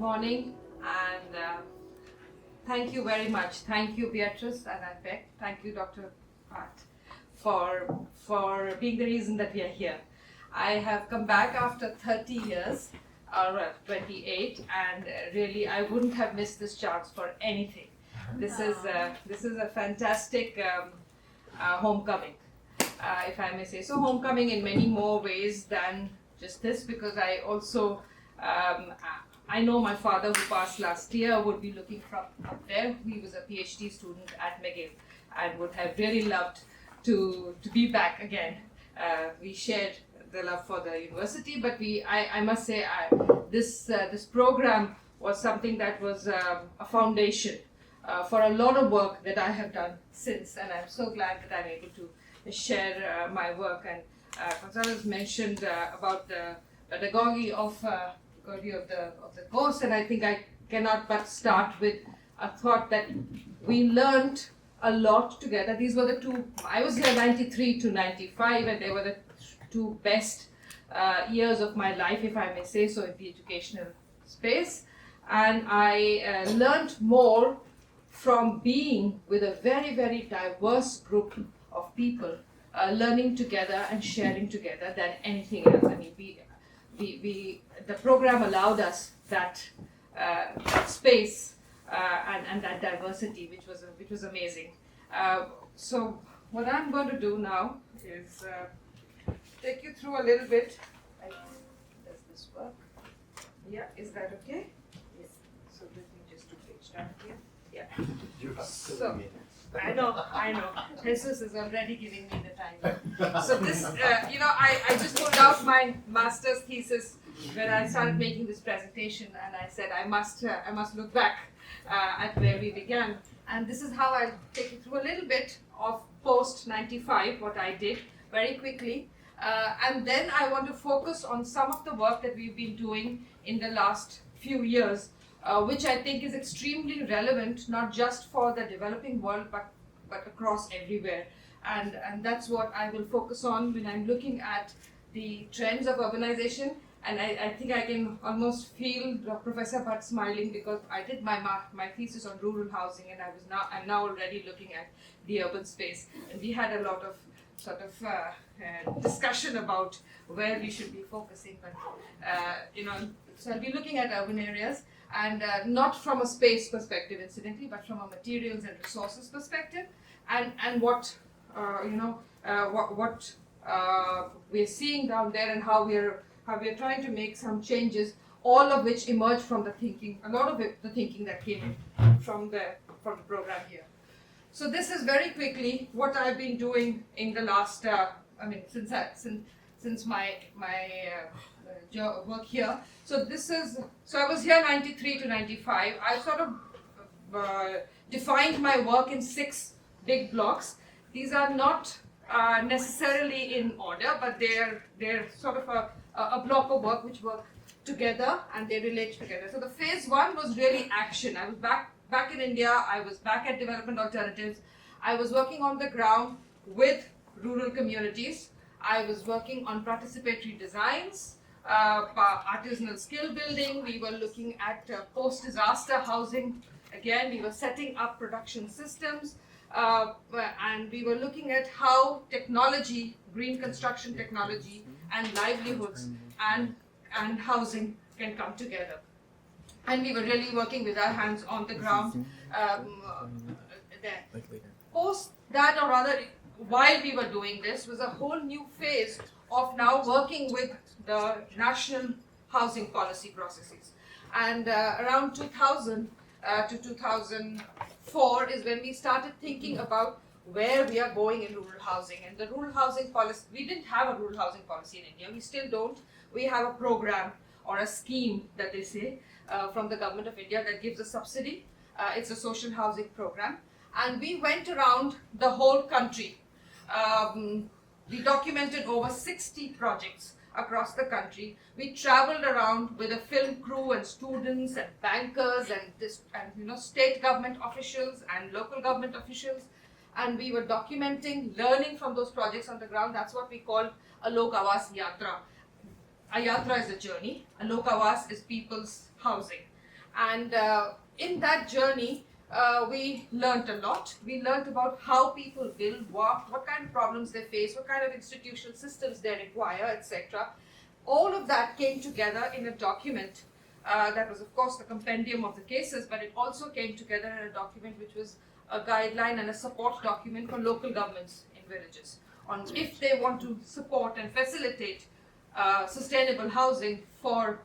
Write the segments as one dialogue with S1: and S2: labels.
S1: morning, and thank you very much. Thank you, Beatrice and Ipek. Thank you, Dr. Pat, for being the reason that we are here. I have come back after 30 years, or 28, and really I wouldn't have missed this chance for anything. This is a fantastic homecoming, if I may say so. Homecoming in many more ways than just this, because I also I know my father, who passed last year, would be looking from up there. He was a PhD student at McGill and would have really loved to be back again. We shared the love for the university, but I must say this program was something that was a foundation for a lot of work that I have done since, and I'm so glad that I'm able to share my work. And Gonzalez mentioned about the pedagogy of the course, and I think I cannot but start with a thought that we learned a lot together. These were the two, I was here 93 to 95, and they were the two best years of my life, if I may say so, in the educational space. And I learned more from being with a very, very diverse group of people, learning together and sharing together, than anything else. I mean, the program allowed us that space and that diversity, which was amazing. So what I'm going to do now is take you through a little bit. Does this work? Yeah, is that okay? Yes. So let me just do page down here. Yeah.
S2: You have
S1: So, I know. Jesus is already giving me the time. So this, I just pulled out my master's thesis when I started making this presentation, and I said I must look back at where we began. And this is how I'll take you through a little bit of post 95, what I did very quickly. And then I want to focus on some of the work that we've been doing in the last few years, which I think is extremely relevant, not just for the developing world, but across everywhere. And that's what I will focus on when I'm looking at the trends of urbanization. And I think I can almost feel Professor Bhatt smiling, because I did my thesis on rural housing, and I'm now already looking at the urban space. And we had a lot of sort of discussion about where we should be focusing, but so I'll be looking at urban areas, and not from a space perspective, incidentally, but from a materials and resources perspective, and what we're seeing down there, and how we're trying to make some changes, all of which emerge from the thinking, a lot of the thinking that came from the program here. So this is very quickly what I've been doing in the last, since my work here. So I was here 93 to 95. I sort of defined my work in 6 big blocks. These are not necessarily in order, but they're sort of a block of work which work together, and they relate together. So the phase 1 was really action. I was back in India. I was back at Development Alternatives. I was working on the ground with rural communities. I was working on participatory designs, artisanal skill building. We were looking at post-disaster housing. Again, we were setting up production systems, and we were looking at how technology, green construction technology, and livelihoods and housing can come together. And we were really working with our hands on the ground there. Post that, or rather, while we were doing this, was a whole new phase of now working with the national housing policy processes. And around 2000 to 2004 is when we started thinking about where we are going in rural housing. And the rural housing policy, we didn't have a rural housing policy in India. We still don't. We have a program or a scheme, that they say, from the government of India, that gives a subsidy. It's a social housing program. And we went around the whole country. We documented over 60 projects across the country. We traveled around with a film crew and students and bankers and state government officials and local government officials. And we were documenting, learning from those projects on the ground. That's what we call a Lok Awas Yatra. A yatra is a journey. A Lok Awas is people's housing. And in that journey, we learned a lot. We learned about how people build, work, what kind of problems they face, what kind of institutional systems they require, etc. All of that came together in a document that was, of course, the compendium of the cases, but it also came together in a document which was a guideline and a support document for local governments in villages on if they want to support and facilitate sustainable housing for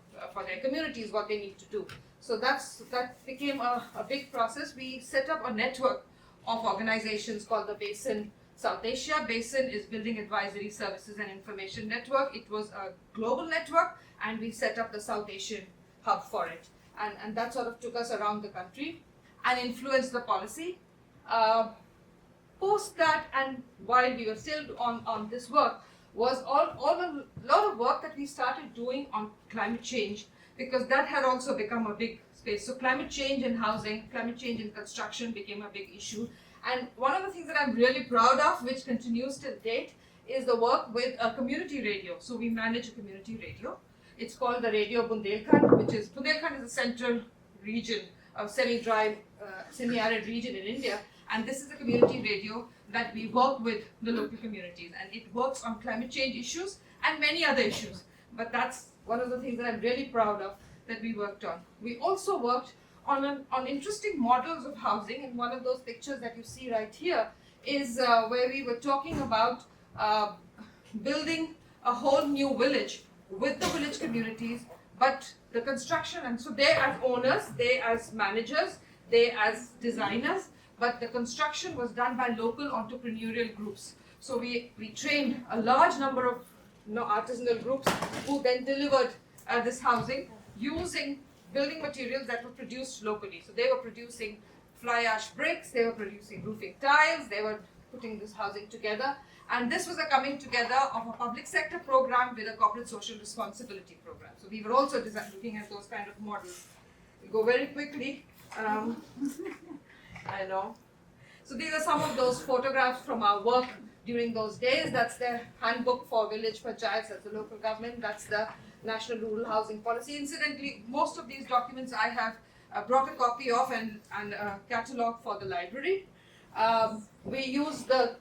S1: their communities, what they need to do. So that became a big process. We set up a network of organizations called the Basin South Asia. Basin is Building Advisory Services and Information Network. It was a global network, and we set up the South Asian hub for it. And that sort of took us around the country and influenced the policy. Post that, and while we were still on this work, was a lot of work that we started doing on climate change, because that had also become a big space. So climate change in housing, climate change in construction became a big issue. And one of the things that I'm really proud of, which continues till date, is the work with a community radio. So we manage a community radio. It's called the Radio Bundelkhand, Bundelkhand is a central region, a semi-dry, semi-arid region in India. And this is a community radio that we work with the local communities. And it works on climate change issues and many other issues. But that's one of the things that I'm really proud of that we worked on. We also worked on interesting models of housing, and one of those pictures that you see right here is where we were talking about building a whole new village with the village communities, but the construction, and so they as owners, they as managers, they as designers, but the construction was done by local entrepreneurial groups. So we trained a large number of artisanal groups who then delivered this housing using building materials that were produced locally. So they were producing fly ash bricks, they were producing roofing tiles, they were putting this housing together. And this was a coming together of a public sector program with a corporate social responsibility program. So we were also looking at those kind of models. We go very quickly. I know. So these are some of those photographs from our work during those days. That's the handbook for village panchayats, that's the local government, that's the National Rural Housing Policy. Incidentally, most of these documents I have brought a copy of and a catalogue for the library. We use the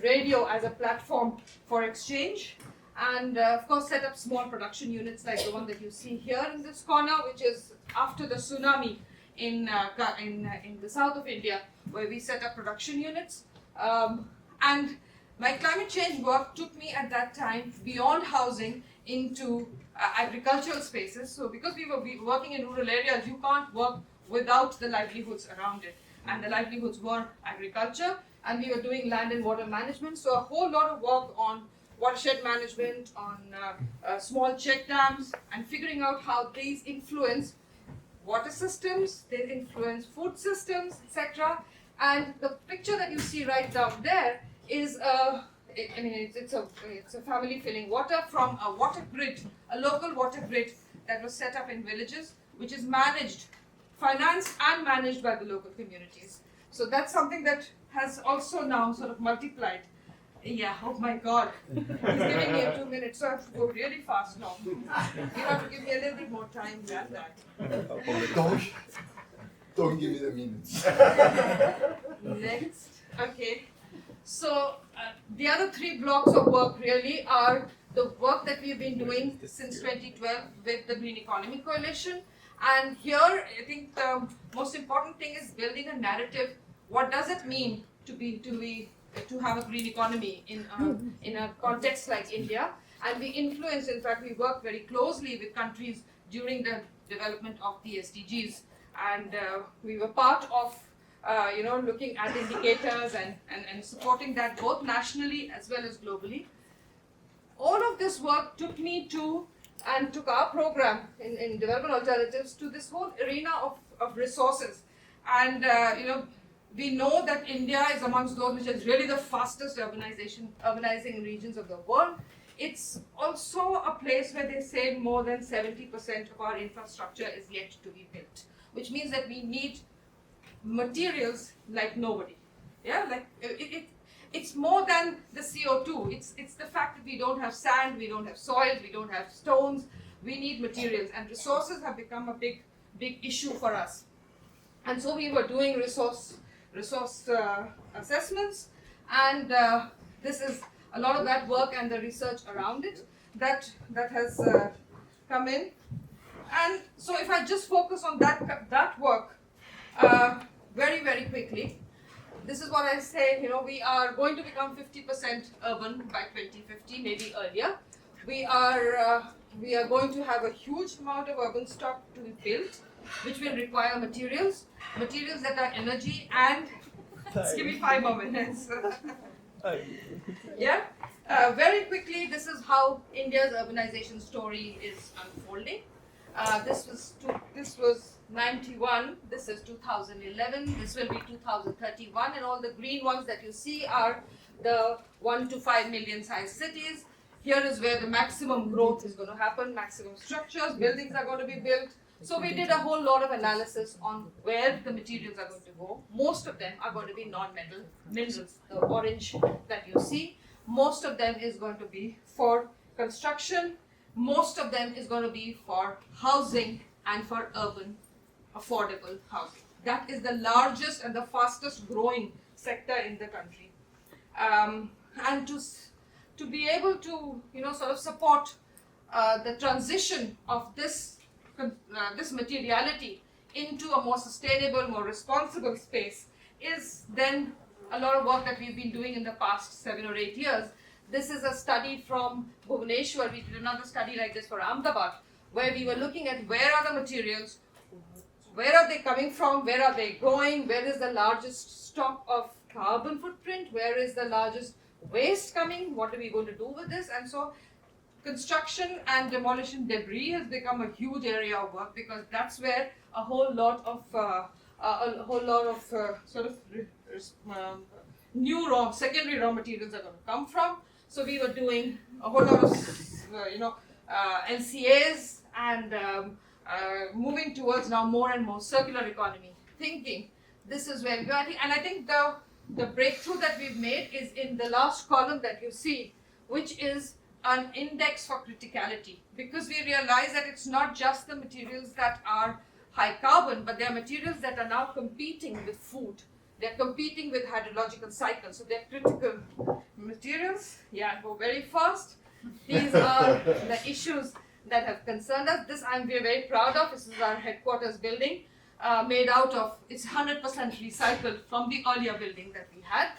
S1: radio as a platform for exchange, and of course set up small production units like the one that you see here in this corner, which is after the tsunami in the south of India, where we set up production units. And my climate change work took me at that time beyond housing into agricultural spaces. So because we were working in rural areas, you can't work without the livelihoods around it. And the livelihoods were agriculture, and we were doing land and water management. So a whole lot of work on watershed management, on small check dams, and figuring out how these influence water systems, they influence food systems, etc. And the picture that you see right down there is it's a family filling water from a water grid, a local water grid that was set up in villages, which is managed, financed and managed by the local communities. So that's something that has also now sort of multiplied. Yeah, oh my God. He's giving me 2 minutes, so I have to go really fast now. You have to give me a little bit more time than that.
S2: Don't give me the minutes.
S1: Next. Okay. So the other 3 blocks of work really are the work that we've been doing since 2012 with the Green Economy Coalition. And here, I think the most important thing is building a narrative. What does it mean to have a green economy in a context like India? And we influence, in fact, we work very closely with countries during the development of the SDGs. And we were part of, looking at indicators and supporting that both nationally as well as globally. All of this work took me to, and took our program in development alternatives to this whole arena of resources. And, we know that India is amongst those which is really the fastest urbanizing regions of the world. It's also a place where they say more than 70% of our infrastructure is yet to be built, which means that we need materials like nobody. Yeah, like it's more than the CO2. It's the fact that we don't have sand, we don't have soil, we don't have stones. We need materials, and resources have become a big big issue for us. And so we were doing resource assessments, and this is a lot of that work and the research around it that has come in. And so if I just focus on that work very, very quickly, this is what I say, we are going to become 50% urban by 2050, maybe earlier. We are going to have a huge amount of urban stock to be built, which will require materials that are energy and, just give me 5 more minutes. Yeah, very quickly, this is how India's urbanization story is unfolding. This was 91, this is 2011, this will be 2031, and all the green ones that you see are the 1 to 5 million size cities. Here is where the maximum growth is going to happen, maximum structures, buildings are going to be built. So we did a whole lot of analysis on where the materials are going to go. Most of them are going to be non-metal minerals, the orange that you see. Most of them is going to be for construction. Most of them is going to be for housing and for urban affordable housing. That is the largest and the fastest growing sector in the country. And to be able to sort of support the transition of this materiality into a more sustainable, more responsible space is then a lot of work that we've been doing in the past 7 or 8 years. This is a study from Bhubaneswar. We did another study like this for Ahmedabad, where we were looking at where are the materials, where are they coming from, where are they going, where is the largest stock of carbon footprint, where is the largest waste coming, what are we going to do with this? And so construction and demolition debris has become a huge area of work, because that's where a whole lot of new secondary raw materials are going to come from. So we were doing a whole lot of LCAs and moving towards now more and more circular economy thinking. This is where we are, and I think the breakthrough that we've made is in the last column that you see, which is an index for criticality, because we realize that it's not just the materials that are high carbon, but there are materials that are now competing with food. They're competing with hydrological cycles, so they're critical materials. Yeah, go very fast. These are the issues that have concerned us. This we're very proud of. This is our headquarters building, made out of, it's 100% recycled from the earlier building that we had,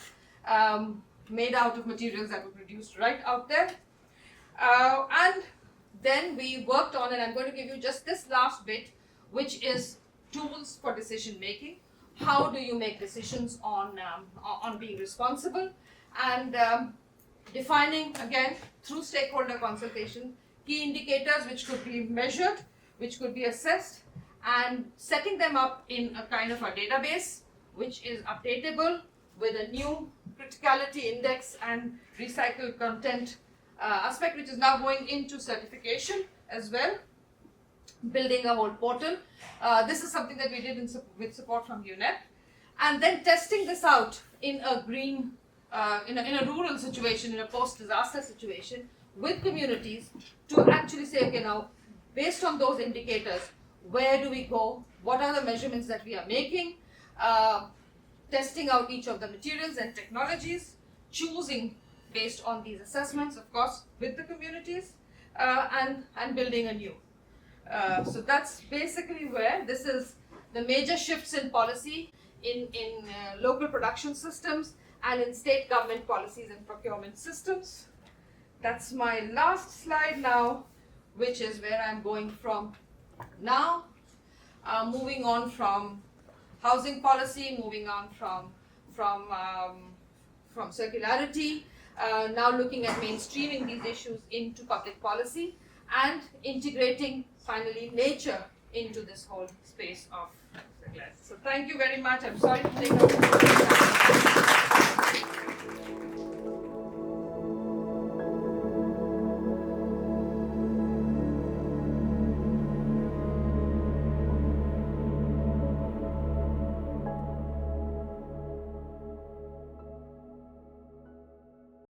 S1: made out of materials that were produced right out there. And then we worked on, and I'm going to give you just this last bit, which is tools for decision making. How do you make decisions on being responsible, and defining, again, through stakeholder consultation, key indicators which could be measured, which could be assessed, and setting them up in a kind of a database which is updatable with a new criticality index and recycled content aspect, which is now going into certification as well, building a whole portal. This is something that we did with support from UNEP, and then testing this out in a green, in a rural situation, in a post-disaster situation, with communities to actually say, okay, now, based on those indicators, where do we go? What are the measurements that we are making? Testing out each of the materials and technologies, choosing based on these assessments, of course, with the communities, and building anew. So that's basically where this is the major shifts in policy in local production systems and in state government policies and procurement systems. That's my last slide now, which is where I'm going from now. Moving on from housing policy, moving on from circularity, now looking at mainstreaming these issues into public policy and integrating, finally, nature into this whole space of circularity. So thank you very much. I'm sorry to take up